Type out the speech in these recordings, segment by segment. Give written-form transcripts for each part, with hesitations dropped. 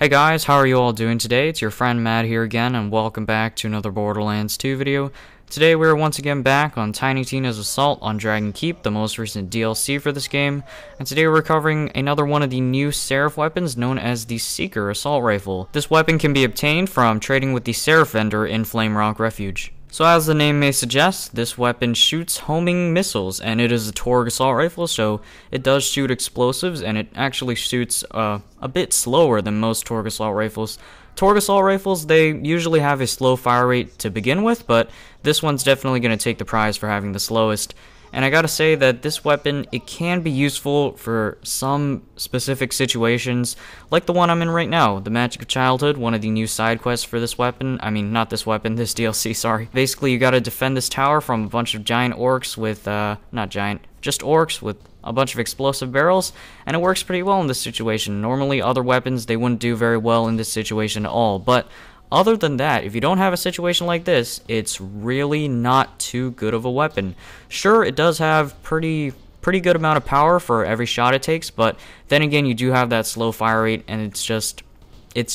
Hey guys, how are you all doing today? It's your friend Matt here again, and welcome back to another Borderlands 2 video. Today we're once again back on Tiny Tina's Assault on Dragon Keep, the most recent DLC for this game, and today we're covering another one of the new Seraph weapons known as the Seeker Assault Rifle. This weapon can be obtained from trading with the Seraph vendor in Flame Rock Refuge. So as the name may suggest, this weapon shoots homing missiles, and it is a Torgue assault rifle, so it does shoot explosives, and it actually shoots a bit slower than most Torgue assault rifles. Torgue assault rifles, they usually have a slow fire rate to begin with, but this one's definitely going to take the prize for having the slowest. And I gotta say that this weapon, it can be useful for some specific situations, like the one I'm in right now, the Magic of Childhood, one of the new side quests for this weapon. I mean, not this weapon, this DLC, sorry. Basically, you gotta defend this tower from a bunch of giant orcs with, not giant, just orcs with a bunch of explosive barrels, and it works pretty well in this situation. Normally, other weapons, they wouldn't do very well in this situation at all, but other than that, if you don't have a situation like this, it's really not too good of a weapon. Sure, it does have pretty good amount of power for every shot it takes, but then again, you do have that slow fire rate, and it's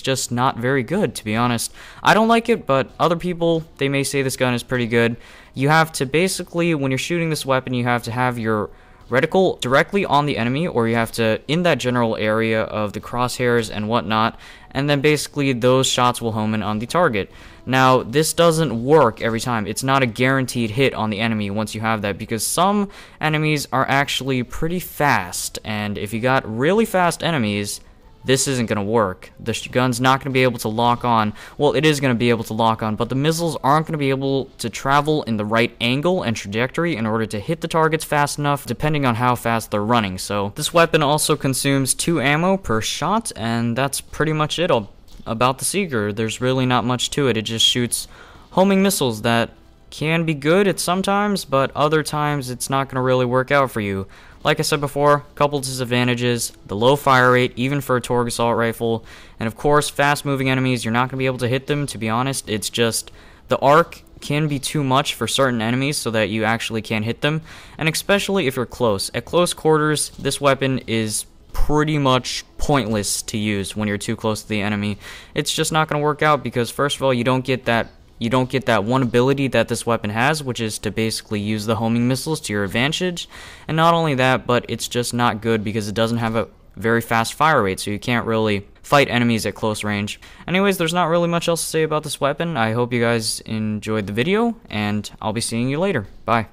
just not very good, to be honest. I don't like it, but other people, they may say this gun is pretty good. You have to basically, when you're shooting this weapon, you have to have your reticle directly on the enemy, or you have to in that general area of the crosshairs and whatnot, and then basically those shots will home in on the target. Now, this doesn't work every time. It's not a guaranteed hit on the enemy once you have that, because some enemies are actually pretty fast, and if you got really fast enemies, this isn't going to work. The gun's not going to be able to lock on. Well, it is going to be able to lock on, but the missiles aren't going to be able to travel in the right angle and trajectory in order to hit the targets fast enough, depending on how fast they're running. So this weapon also consumes 2 ammo per shot, and that's pretty much it about the Seeker. There's really not much to it. It just shoots homing missiles that can be good at sometimes, but other times it's not going to really work out for you. Like I said before, a couple disadvantages: the low fire rate, even for a Torgue assault rifle, and of course, fast-moving enemies, you're not going to be able to hit them, to be honest. It's just, the arc can be too much for certain enemies so that you actually can't hit them, and especially if you're close. At close quarters, this weapon is pretty much pointless to use when you're too close to the enemy. It's just not going to work out because, first of all, you don't get that one ability that this weapon has, which is to basically use the homing missiles to your advantage. And not only that, but it's just not good because it doesn't have a very fast fire rate, so you can't really fight enemies at close range. Anyways, there's not really much else to say about this weapon. I hope you guys enjoyed the video, and I'll be seeing you later. Bye.